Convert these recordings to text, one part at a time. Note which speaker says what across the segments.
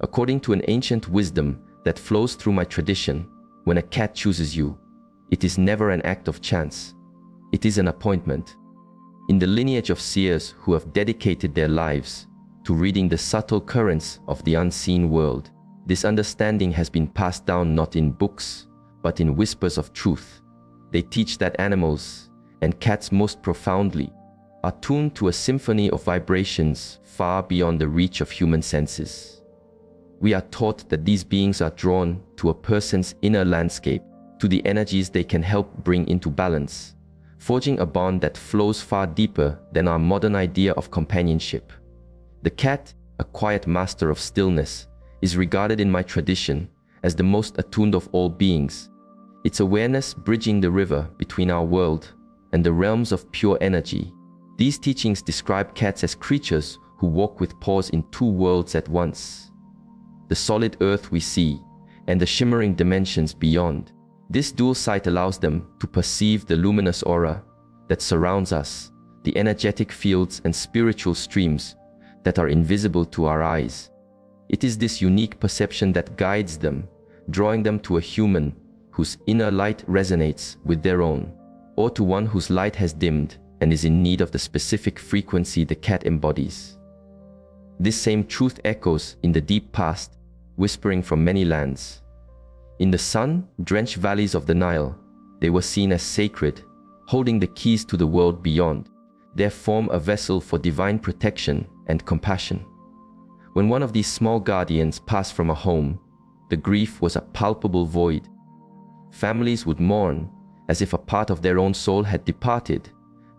Speaker 1: According to an ancient wisdom that flows through my tradition, when a cat chooses you, it is never an act of chance. It is an appointment. In the lineage of seers who have dedicated their lives to reading the subtle currents of the unseen world, this understanding has been passed down not in books, but in whispers of truth. They teach that animals, and cats most profoundly, are tuned to a symphony of vibrations far beyond the reach of human senses. We are taught that these beings are drawn to a person's inner landscape, to the energies they can help bring into balance, forging a bond that flows far deeper than our modern idea of companionship. The cat, a quiet master of stillness, is regarded in my tradition as the most attuned of all beings, its awareness bridging the river between our world and the realms of pure energy. These teachings describe cats as creatures who walk with paws in two worlds at once: the solid earth we see and the shimmering dimensions beyond. This dual sight allows them to perceive the luminous aura that surrounds us, the energetic fields and spiritual streams that are invisible to our eyes. It is this unique perception that guides them, drawing them to a human whose inner light resonates with their own, or to one whose light has dimmed and is in need of the specific frequency the cat embodies. This same truth echoes in the deep past, whispering from many lands. In the sun-drenched valleys of the Nile, they were seen as sacred, holding the keys to the world beyond. They form a vessel for divine protection and compassion. When one of these small guardians passed from a home, the grief was a palpable void. Families would mourn as if a part of their own soul had departed,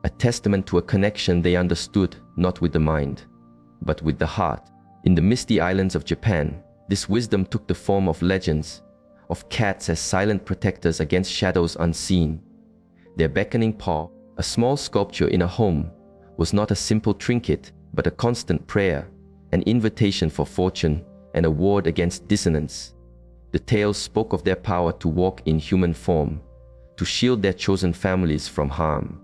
Speaker 1: a testament to a connection they understood not with the mind, but with the heart. In the misty islands of Japan, this wisdom took the form of legends, of cats as silent protectors against shadows unseen. Their beckoning paw, a small sculpture in a home, was not a simple trinket, but a constant prayer, an invitation for fortune, and a ward against dissonance. The tales spoke of their power to walk in human form, to shield their chosen families from harm.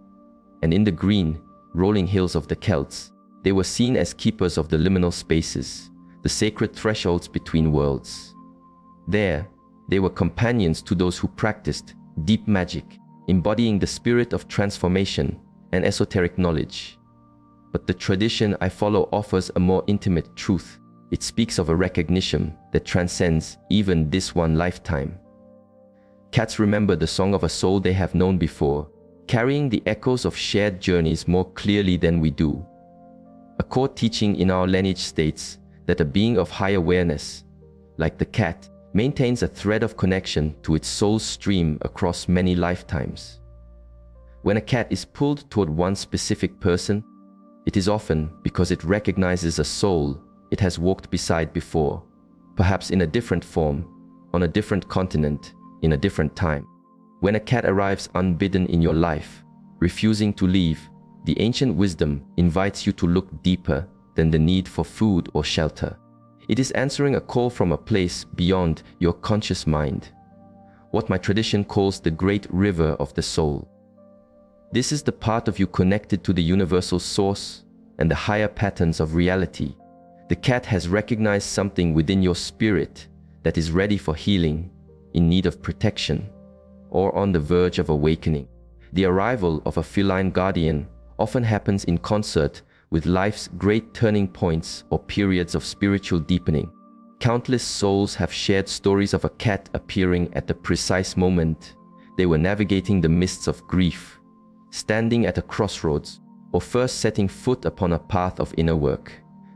Speaker 1: And in the green, rolling hills of the Celts, they were seen as keepers of the liminal spaces, the sacred thresholds between worlds. There, they were companions to those who practiced deep magic, embodying the spirit of transformation and esoteric knowledge. But the tradition I follow offers a more intimate truth. It speaks of a recognition that transcends even this one lifetime. Cats remember the song of a soul they have known before, carrying the echoes of shared journeys more clearly than we do. A core teaching in our lineage states that a being of high awareness, like the cat, maintains a thread of connection to its soul's stream across many lifetimes. When a cat is pulled toward one specific person, it is often because it recognizes a soul it has walked beside before, perhaps in a different form, on a different continent, in a different time. When a cat arrives unbidden in your life, refusing to leave, the ancient wisdom invites you to look deeper than the need for food or shelter. It is answering a call from a place beyond your conscious mind, what my tradition calls the great river of the soul. This is the part of you connected to the universal source and the higher patterns of reality. The cat has recognized something within your spirit that is ready for healing, in need of protection, or on the verge of awakening. The arrival of a feline guardian often happens in concert with life's great turning points or periods of spiritual deepening. Countless souls have shared stories of a cat appearing at the precise moment they were navigating the mists of grief, standing at a crossroads, or first setting foot upon a path of inner work.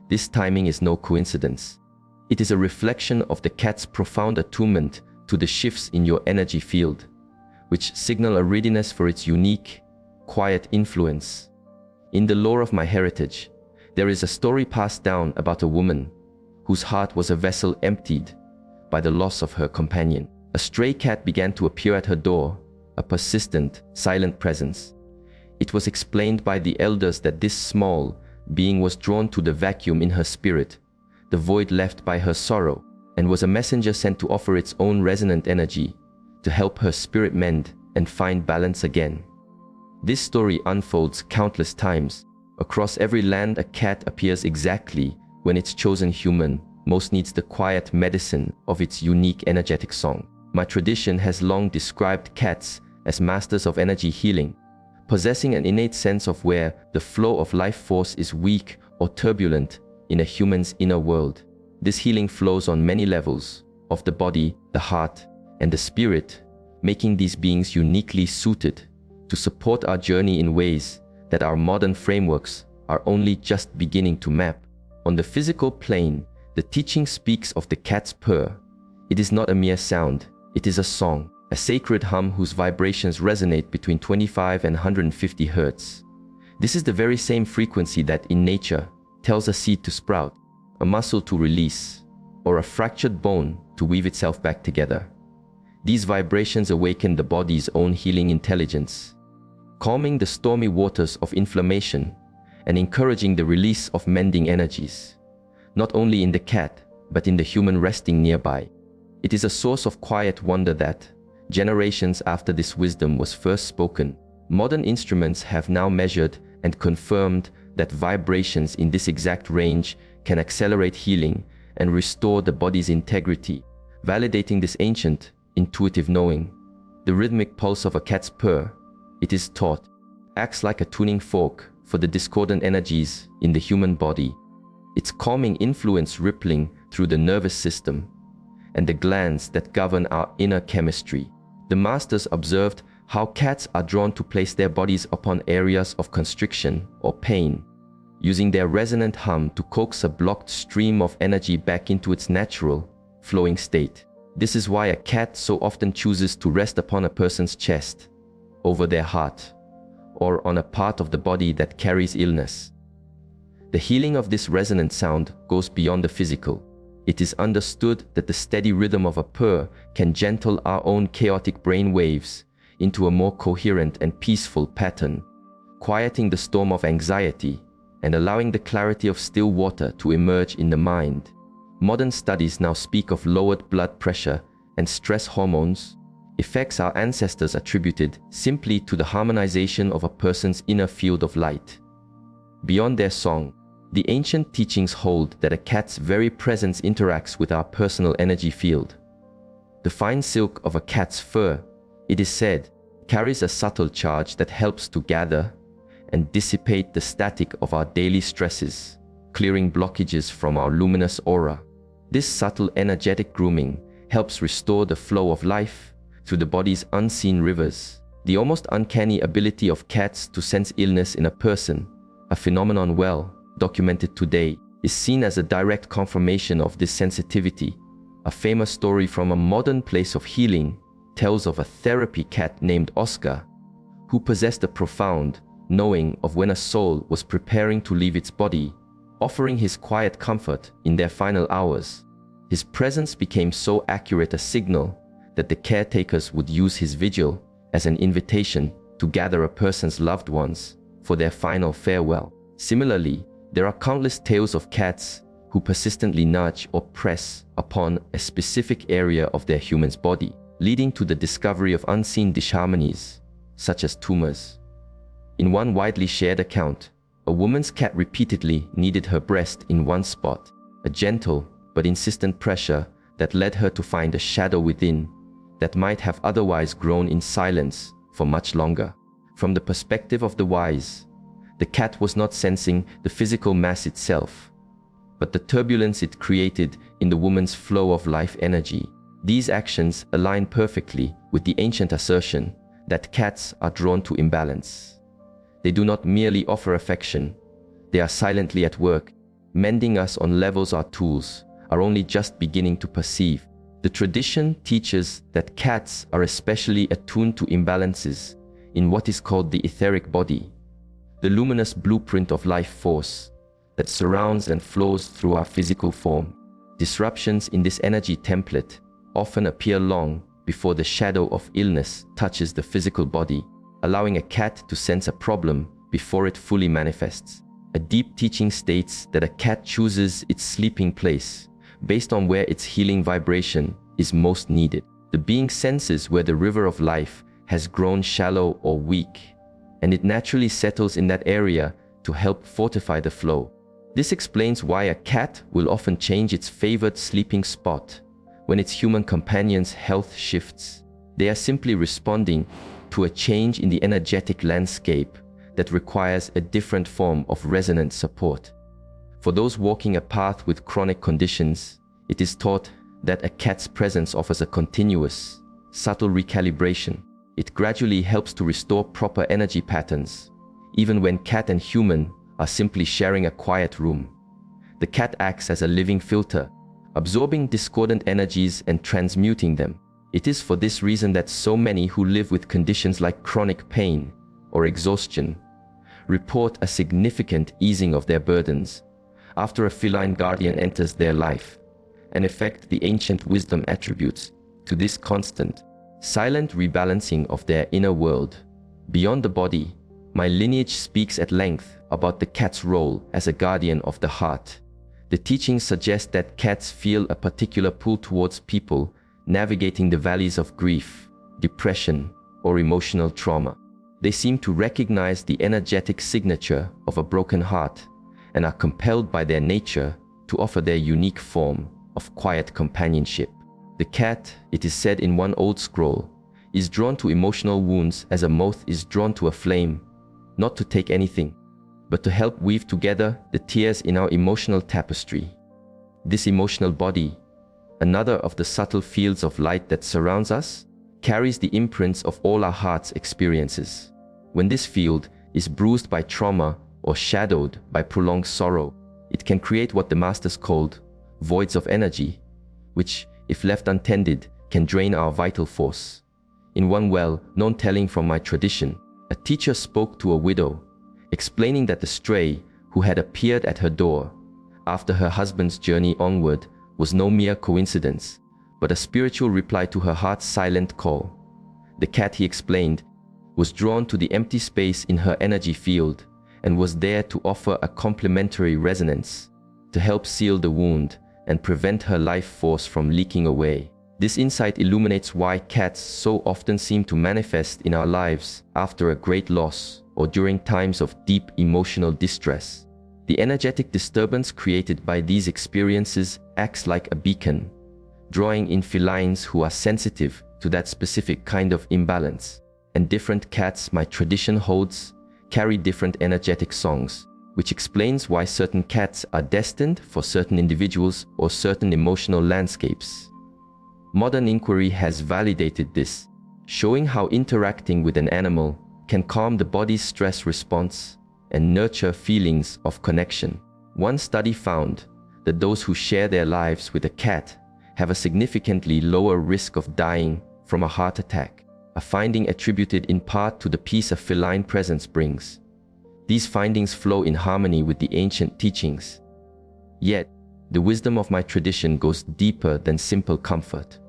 Speaker 1: This timing is no coincidence. It is a reflection of the cat's profound attunement to the shifts in your energy field, which signal a readiness for its unique, quiet influence. In the lore of my heritage, there is a story passed down about a woman whose heart was a vessel emptied by the loss of her companion. A stray cat began to appear at her door, a persistent, silent presence. It was explained by the elders that this small being was drawn to the vacuum in her spirit, the void left by her sorrow, and was a messenger sent to offer its own resonant energy to help her spirit mend and find balance again. This story unfolds countless times. Across every land, a cat appears exactly when its chosen human most needs the quiet medicine of its unique energetic song. My tradition has long described cats as masters of energy healing, possessing an innate sense of where the flow of life force is weak or turbulent in a human's inner world. This healing flows on many levels of the body, the heart, and the spirit, making these beings uniquely suited to support our journey in ways that our modern frameworks are only just beginning to map. On the physical plane, the teaching speaks of the cat's purr. It is not a mere sound, it is a song, a sacred hum whose vibrations resonate between 25 and 150 hertz. This is the very same frequency that in nature tells a seed to sprout, a muscle to release, or a fractured bone to weave itself back together. These vibrations awaken the body's own healing intelligence, calming the stormy waters of inflammation and encouraging the release of mending energies, not only in the cat, but in the human resting nearby. It is a source of quiet wonder that, generations after this wisdom was first spoken, modern instruments have now measured and confirmed that vibrations in this exact range can accelerate healing and restore the body's integrity, validating this ancient, intuitive knowing. The rhythmic pulse of a cat's purr, it is taught, acts like a tuning fork for the discordant energies in the human body, its calming influence rippling through the nervous system and the glands that govern our inner chemistry. The masters observed how cats are drawn to place their bodies upon areas of constriction or pain, using their resonant hum to coax a blocked stream of energy back into its natural, flowing state. This is why a cat so often chooses to rest upon a person's chest, over their heart, or on a part of the body that carries illness. The healing of this resonant sound goes beyond the physical. It is understood that the steady rhythm of a purr can gentle our own chaotic brain waves into a more coherent and peaceful pattern, quieting the storm of anxiety and allowing the clarity of still water to emerge in the mind. Modern studies now speak of lowered blood pressure and stress hormones, effects our ancestors attributed simply to the harmonization of a person's inner field of light. Beyond their song, the ancient teachings hold that a cat's very presence interacts with our personal energy field. The fine silk of a cat's fur, it is said, carries a subtle charge that helps to gather and dissipate the static of our daily stresses, clearing blockages from our luminous aura. This subtle energetic grooming helps restore the flow of life through the body's unseen rivers. The almost uncanny ability of cats to sense illness in a person, a phenomenon well documented today, is seen as a direct confirmation of this sensitivity. A famous story from a modern place of healing tells of a therapy cat named Oscar, who possessed a profound knowing of when a soul was preparing to leave its body, offering his quiet comfort in their final hours. His presence became so accurate a signal that the caretakers would use his vigil as an invitation to gather a person's loved ones for their final farewell. Similarly, there are countless tales of cats who persistently nudge or press upon a specific area of their human's body, leading to the discovery of unseen disharmonies, such as tumors. In one widely shared account, a woman's cat repeatedly kneaded her breast in one spot, a gentle but insistent pressure that led her to find a shadow within that might have otherwise grown in silence for much longer. From the perspective of the wise, the cat was not sensing the physical mass itself, but the turbulence it created in the woman's flow of life energy. These actions align perfectly with the ancient assertion that cats are drawn to imbalance. They do not merely offer affection, they are silently at work, mending us on levels our tools are only just beginning to perceive. The tradition teaches that cats are especially attuned to imbalances in what is called the etheric body, the luminous blueprint of life force that surrounds and flows through our physical form. Disruptions in this energy template often appear long before the shadow of illness touches the physical body, allowing a cat to sense a problem before it fully manifests. A deep teaching states that a cat chooses its sleeping place based on where its healing vibration is most needed. The being senses where the river of life has grown shallow or weak, and it naturally settles in that area to help fortify the flow. This explains why a cat will often change its favored sleeping spot when its human companion's health shifts. They are simply responding to a change in the energetic landscape that requires a different form of resonant support. For those walking a path with chronic conditions, it is thought that a cat's presence offers a continuous, subtle recalibration. It gradually helps to restore proper energy patterns, even when cat and human are simply sharing a quiet room. The cat acts as a living filter, absorbing discordant energies and transmuting them. It is for this reason that so many who live with conditions like chronic pain or exhaustion report a significant easing of their burdens after a feline guardian enters their life, an effect the ancient wisdom attributes to this constant, silent rebalancing of their inner world. Beyond the body, my lineage speaks at length about the cat's role as a guardian of the heart. The teachings suggest that cats feel a particular pull towards people navigating the valleys of grief, depression, or emotional trauma. They seem to recognize the energetic signature of a broken heart and are compelled by their nature to offer their unique form of quiet companionship. The cat, it is said in one old scroll, is drawn to emotional wounds as a moth is drawn to a flame, not to take anything, but to help weave together the tears in our emotional tapestry. This emotional body, another of the subtle fields of light that surrounds us, carries the imprints of all our heart's experiences. When this field is bruised by trauma or shadowed by prolonged sorrow, it can create what the masters called voids of energy, which, if left untended, can drain our vital force. In one well-known telling from my tradition, a teacher spoke to a widow, explaining that the stray who had appeared at her door after her husband's journey onward was no mere coincidence, but a spiritual reply to her heart's silent call. The cat, he explained, was drawn to the empty space in her energy field and was there to offer a complementary resonance to help seal the wound and prevent her life force from leaking away. This insight illuminates why cats so often seem to manifest in our lives after a great loss or during times of deep emotional distress. The energetic disturbance created by these experiences acts like a beacon, drawing in felines who are sensitive to that specific kind of imbalance. And different cats, my tradition holds, carry different energetic songs, which explains why certain cats are destined for certain individuals or certain emotional landscapes. Modern inquiry has validated this, showing how interacting with an animal can calm the body's stress response and nurture feelings of connection. One study found that those who share their lives with a cat have a significantly lower risk of dying from a heart attack, a finding attributed in part to the peace a feline presence brings. These findings flow in harmony with the ancient teachings. Yet, the wisdom of my tradition goes deeper than simple comfort.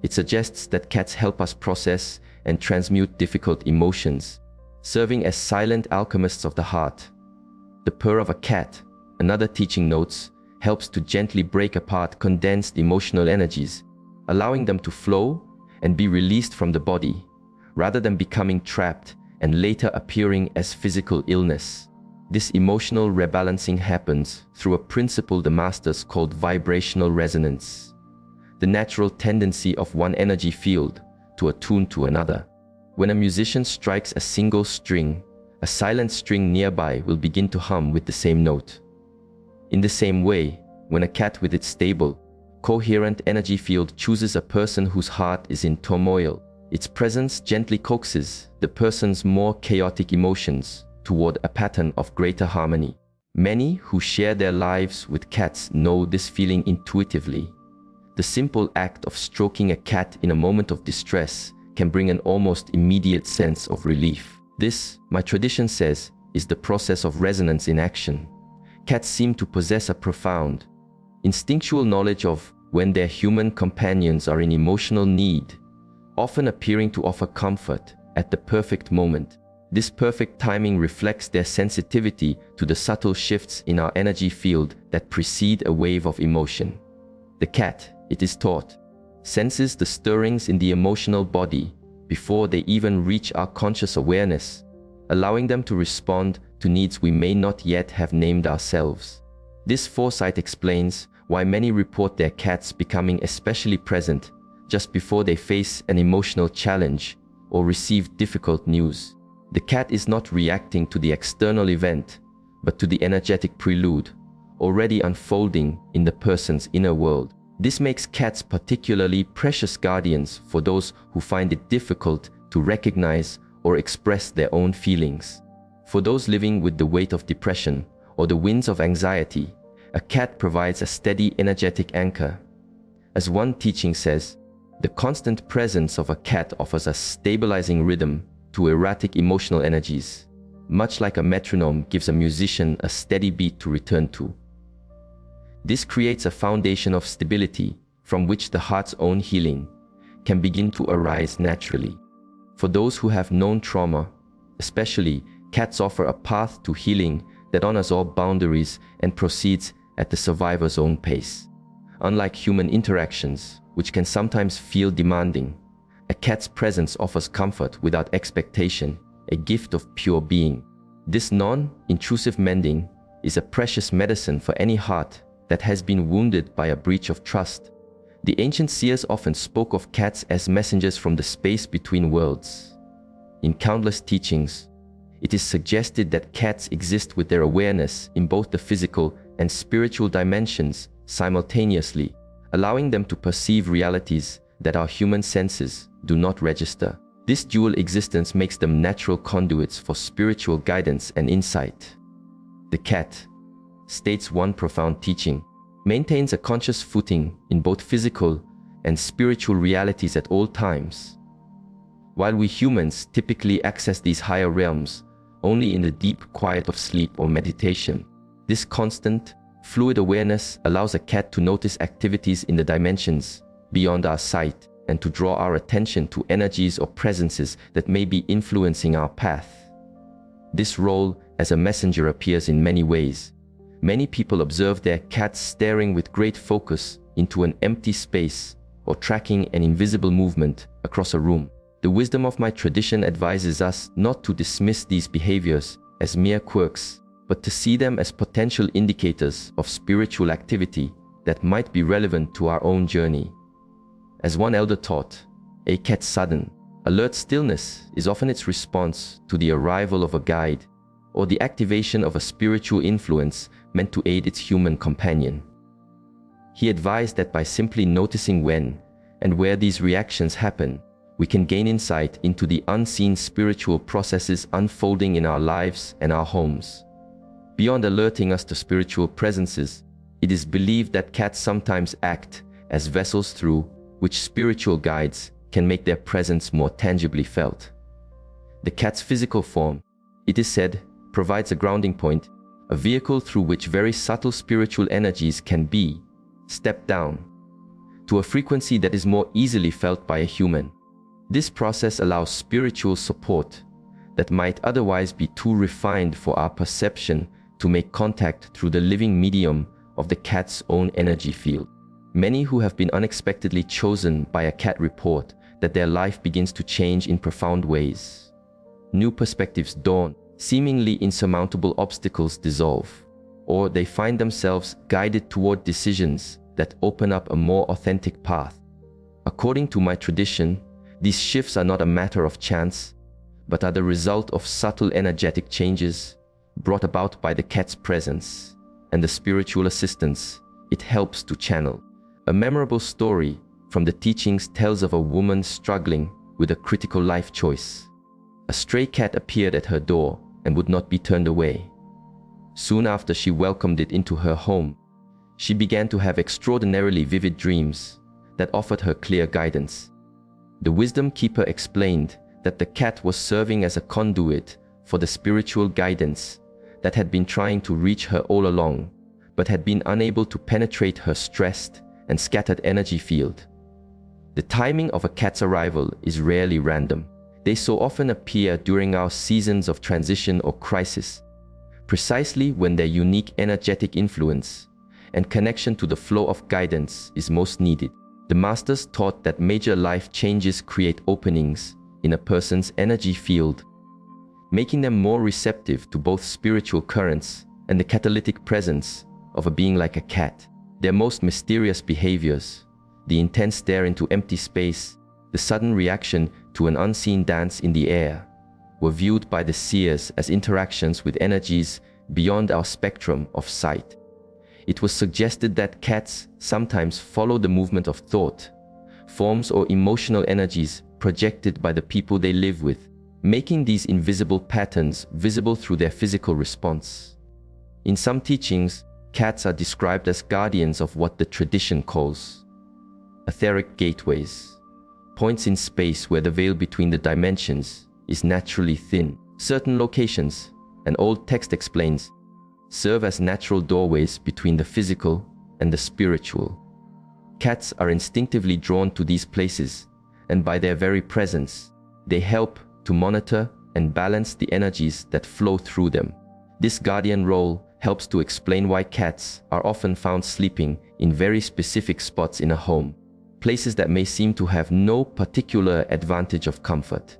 Speaker 1: It suggests that cats help us process and transmute difficult emotions, serving as silent alchemists of the heart. The purr of a cat, another teaching notes, helps to gently break apart condensed emotional energies, allowing them to flow and be released from the body, rather than becoming trapped and later appearing as physical illness. This emotional rebalancing happens through a principle the masters called vibrational resonance, the natural tendency of one energy field to attune to another. When a musician strikes a single string, a silent string nearby will begin to hum with the same note. In the same way, when a cat with its stable, coherent energy field chooses a person whose heart is in turmoil, its presence gently coaxes the person's more chaotic emotions toward a pattern of greater harmony. Many who share their lives with cats know this feeling intuitively. The simple act of stroking a cat in a moment of distress can bring an almost immediate sense of relief. This, my tradition says, is the process of resonance in action. Cats seem to possess a profound, instinctual knowledge of when their human companions are in emotional need, often appearing to offer comfort at the perfect moment. This perfect timing reflects their sensitivity to the subtle shifts in our energy field that precede a wave of emotion. The cat, it is taught, senses the stirrings in the emotional body before they even reach our conscious awareness, allowing them to respond to needs we may not yet have named ourselves. This foresight explains why many report their cats becoming especially present just before they face an emotional challenge or receive difficult news. The cat is not reacting to the external event, but to the energetic prelude already unfolding in the person's inner world. This makes cats particularly precious guardians for those who find it difficult to recognize or express their own feelings. For those living with the weight of depression or the winds of anxiety, a cat provides a steady, energetic anchor. As one teaching says, the constant presence of a cat offers a stabilizing rhythm to erratic emotional energies, much like a metronome gives a musician a steady beat to return to. This creates a foundation of stability from which the heart's own healing can begin to arise naturally. For those who have known trauma, especially, cats offer a path to healing that honors all boundaries and proceeds at the survivor's own pace. Unlike human interactions, which can sometimes feel demanding, a cat's presence offers comfort without expectation, a gift of pure being. This non-intrusive mending is a precious medicine for any heart that has been wounded by a breach of trust. The ancient seers often spoke of cats as messengers from the space between worlds. In countless teachings, it is suggested that cats exist with their awareness in both the physical and spiritual dimensions simultaneously, allowing them to perceive realities that our human senses do not register. This dual existence makes them natural conduits for spiritual guidance and insight. The cat, states one profound teaching, maintains a conscious footing in both physical and spiritual realities at all times. While we humans typically access these higher realms only in the deep quiet of sleep or meditation, this constant, fluid awareness allows a cat to notice activities in the dimensions beyond our sight and to draw our attention to energies or presences that may be influencing our path. This role as a messenger appears in many ways. Many people observe their cats staring with great focus into an empty space or tracking an invisible movement across a room. The wisdom of my tradition advises us not to dismiss these behaviors as mere quirks, but to see them as potential indicators of spiritual activity that might be relevant to our own journey. As one elder taught, a cat's sudden, alert stillness is often its response to the arrival of a guide or the activation of a spiritual influence meant to aid its human companion. He advised that by simply noticing when and where these reactions happen, we can gain insight into the unseen spiritual processes unfolding in our lives and our homes. Beyond alerting us to spiritual presences, it is believed that cats sometimes act as vessels through which spiritual guides can make their presence more tangibly felt. The cat's physical form, it is said, provides a grounding point, a vehicle through which very subtle spiritual energies can be stepped down to a frequency that is more easily felt by a human. This process allows spiritual support that might otherwise be too refined for our perception to make contact through the living medium of the cat's own energy field. Many who have been unexpectedly chosen by a cat report that their life begins to change in profound ways. New perspectives dawn, seemingly insurmountable obstacles dissolve, or they find themselves guided toward decisions that open up a more authentic path. According to my tradition, these shifts are not a matter of chance, but are the result of subtle energetic changes brought about by the cat's presence and the spiritual assistance it helps to channel. A memorable story from the teachings tells of a woman struggling with a critical life choice. A stray cat appeared at her door and would not be turned away. Soon after she welcomed it into her home, she began to have extraordinarily vivid dreams that offered her clear guidance. The wisdom keeper explained that the cat was serving as a conduit for the spiritual guidance that had been trying to reach her all along, but had been unable to penetrate her stressed and scattered energy field. The timing of a cat's arrival is rarely random. They so often appear during our seasons of transition or crisis, precisely when their unique energetic influence and connection to the flow of guidance is most needed. The masters taught that major life changes create openings in a person's energy field, making them more receptive to both spiritual currents and the catalytic presence of a being like a cat. Their most mysterious behaviors, the intense stare into empty space, the sudden reaction to an unseen dance in the air, were viewed by the seers as interactions with energies beyond our spectrum of sight. It was suggested that cats sometimes follow the movement of thought, forms or emotional energies projected by the people they live with, making these invisible patterns visible through their physical response. In some teachings, cats are described as guardians of what the tradition calls etheric gateways, points in space where the veil between the dimensions is naturally thin. Certain locations, an old text explains, serve as natural doorways between the physical and the spiritual. Cats are instinctively drawn to these places, and by their very presence, they help to monitor and balance the energies that flow through them. This guardian role helps to explain why cats are often found sleeping in very specific spots in a home, places that may seem to have no particular advantage of comfort.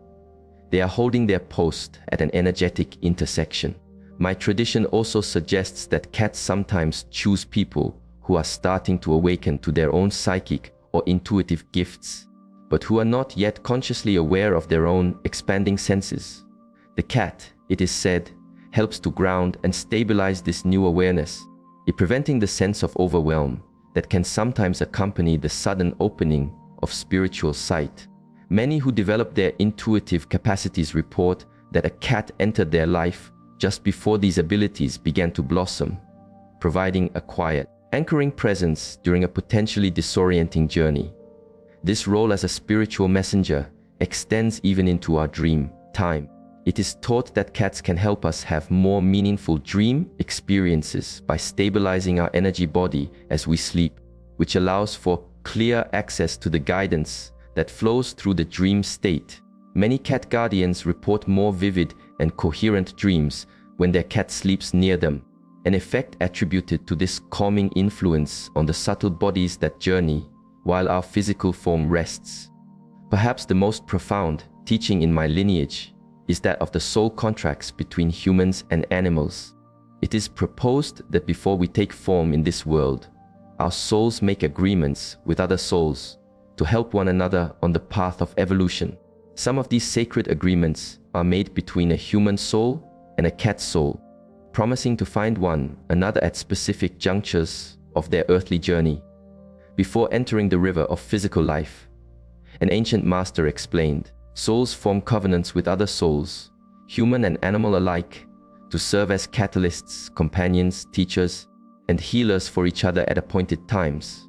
Speaker 1: They are holding their post at an energetic intersection. My tradition also suggests that cats sometimes choose people who are starting to awaken to their own psychic or intuitive gifts, but who are not yet consciously aware of their own expanding senses. The cat, it is said, helps to ground and stabilize this new awareness, preventing the sense of overwhelm that can sometimes accompany the sudden opening of spiritual sight. Many who develop their intuitive capacities report that a cat entered their life just before these abilities began to blossom, providing a quiet, anchoring presence during a potentially disorienting journey. This role as a spiritual messenger extends even into our dream time. It is taught that cats can help us have more meaningful dream experiences by stabilizing our energy body as we sleep, which allows for clear access to the guidance that flows through the dream state. Many cat guardians report more vivid and coherent dreams when their cat sleeps near them, an effect attributed to this calming influence on the subtle bodies that journey while our physical form rests. Perhaps the most profound teaching in my lineage is that of the soul contracts between humans and animals. It is proposed that before we take form in this world, our souls make agreements with other souls to help one another on the path of evolution. Some of these sacred agreements are made between a human soul and a cat soul, promising to find one another at specific junctures of their earthly journey. Before entering the river of physical life, an ancient master explained, souls form covenants with other souls, human and animal alike, to serve as catalysts, companions, teachers, and healers for each other at appointed times.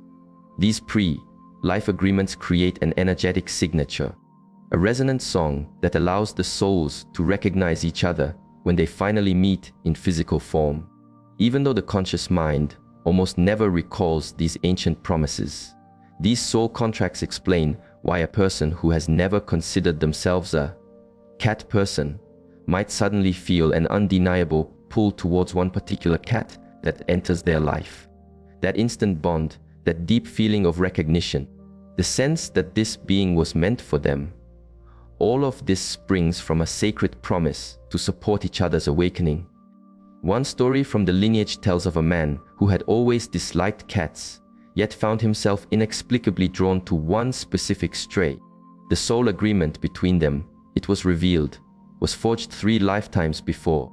Speaker 1: These pre-life agreements create an energetic signature, a resonant song that allows the souls to recognize each other when they finally meet in physical form. Even though the conscious mind almost never recalls these ancient promises, these soul contracts explain why a person who has never considered themselves a cat person might suddenly feel an undeniable pull towards one particular cat that enters their life. That instant bond, that deep feeling of recognition, the sense that this being was meant for them, all of this springs from a sacred promise to support each other's awakening. One story from the lineage tells of a man who had always disliked cats, yet found himself inexplicably drawn to one specific stray. The soul agreement between them, it was revealed, was forged 3 lifetimes before,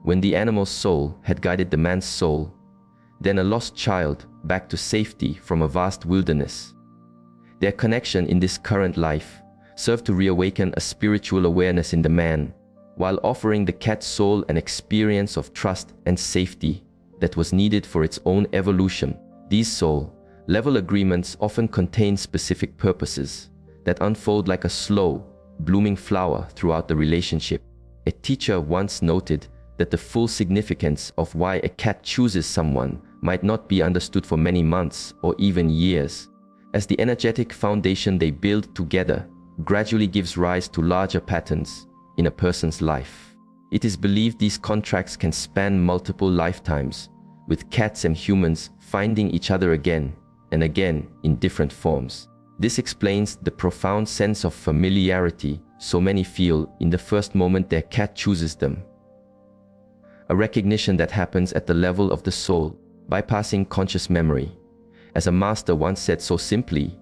Speaker 1: when the animal's soul had guided the man's soul, then a lost child back to safety from a vast wilderness. Their connection in this current life served to reawaken a spiritual awareness in the man, while offering the cat's soul an experience of trust and safety that was needed for its own evolution. These soul-level agreements often contain specific purposes that unfold like a slow, blooming flower throughout the relationship. A teacher once noted that the full significance of why a cat chooses someone might not be understood for many months or even years, as the energetic foundation they build together gradually gives rise to larger patterns in a person's life. It is believed these contracts can span multiple lifetimes, with cats and humans finding each other again and again in different forms. This explains the profound sense of familiarity so many feel in the first moment their cat chooses them. A recognition that happens at the level of the soul. bypassing conscious memory. As a master once said so simply,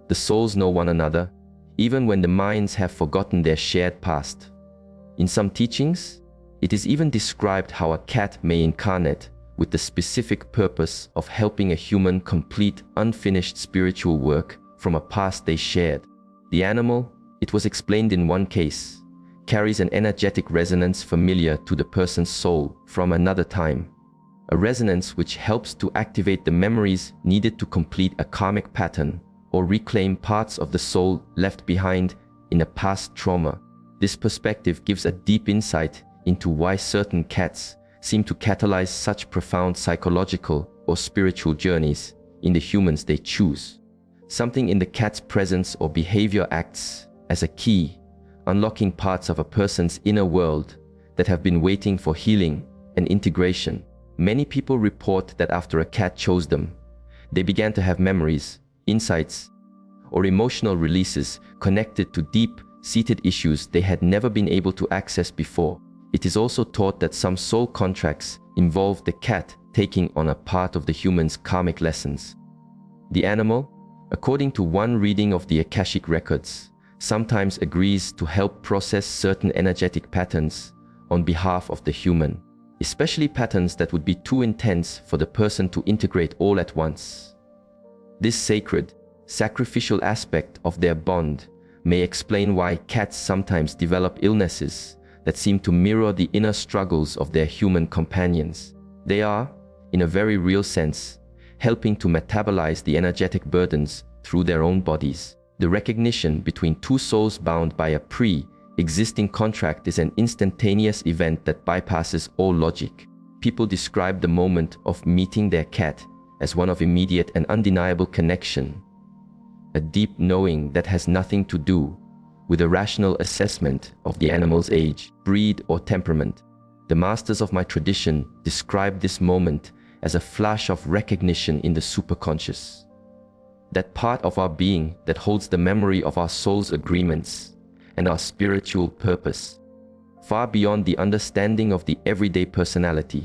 Speaker 1: the souls know one another, even when the minds have forgotten their shared past. In some teachings, it is even described how a cat may incarnate with the specific purpose of helping a human complete unfinished spiritual work from a past they shared. The animal, it was explained in one case, carries an energetic resonance familiar to the person's soul from another time, a resonance which helps to activate the memories needed to complete a karmic pattern or reclaim parts of the soul left behind in a past trauma. This perspective gives a deep insight into why certain cats seem to catalyze such profound psychological or spiritual journeys in the humans they choose. Something in the cat's presence or behavior acts as a key, unlocking parts of a person's inner world that have been waiting for healing and integration. Many people report that after a cat chose them, they began to have memories, insights, or emotional releases connected to deep-seated issues they had never been able to access before. It is also taught that some soul contracts involve the cat taking on a part of the human's karmic lessons. The animal, according to one reading of the Akashic records, sometimes agrees to help process certain energetic patterns on behalf of the human, especially patterns that would be too intense for the person to integrate all at once. This sacred, sacrificial aspect of their bond may explain why cats sometimes develop illnesses that seem to mirror the inner struggles of their human companions. They are, in a very real sense, helping to metabolize the energetic burdens through their own bodies. The recognition between two souls bound by a pre-existing contract is an instantaneous event that bypasses all logic. People describe the moment of meeting their cat as one of immediate and undeniable connection, a deep knowing that has nothing to do with a rational assessment of the animal's age, breed, or temperament. The masters of my tradition describe this moment as a flash of recognition in the superconscious, that part of our being that holds the memory of our soul's agreements and our spiritual purpose, far beyond the understanding of the everyday personality.